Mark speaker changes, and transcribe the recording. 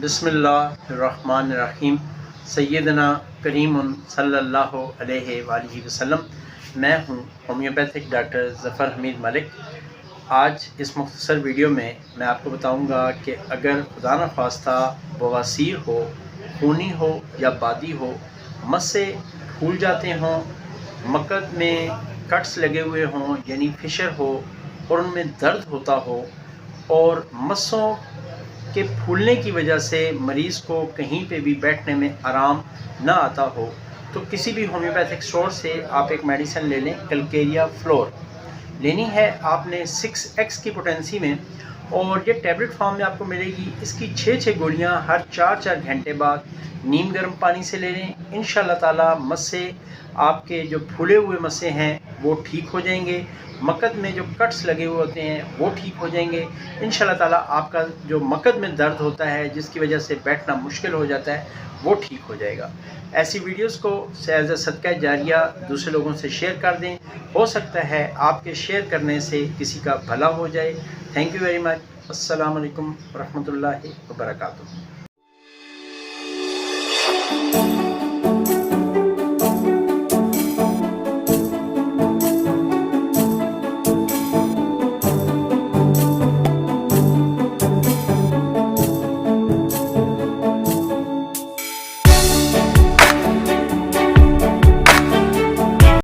Speaker 1: बिस्मिल्लाहिर्रहमानिर्रहीम। सैयदना करीम सल्लल्लाहु अलैहि वसल्लम। मैं हूँ होम्योपैथिक डॉक्टर ज़फ़र हमीद मलिक। आज इस मुख्तसर वीडियो में मैं आपको बताऊंगा कि अगर खुदा न ख्वास्ता बवासीर हो, खूनी हो या बादी हो, मस्से फूल जाते हों, मकद में कट्स लगे हुए हों यानी फिशर हो और उनमें दर्द होता हो और मस्सों के फूलने की वजह से मरीज़ को कहीं पे भी बैठने में आराम ना आता हो, तो किसी भी होम्योपैथिक स्टोर से आप एक मेडिसिन ले लें। कैलकेरिया फ्लोर लेनी है आपने 6x की पोटेंसी में, और ये टैबलेट फॉर्म में आपको मिलेगी। इसकी 6 गोलियां हर 4 घंटे बाद नीम गर्म पानी से ले लें। इंशाल्लाह ताला मस्से, आपके जो फूले हुए मस्से हैं वो ठीक हो जाएंगे, मकद में जो कट्स लगे हुए होते हैं वो ठीक हो जाएंगे। इंशाल्लाह ताला आपका जो मकद में दर्द होता है जिसकी वजह से बैठना मुश्किल हो जाता है वो ठीक हो जाएगा। ऐसी वीडियोस को एज अ सदका जारिया दूसरे लोगों से शेयर कर दें। हो सकता है आपके शेयर करने से किसी का भला हो जाए। Thank you very much. अस्सलाम वालेकुम रहमतुल्लाहि व बरकातुहू।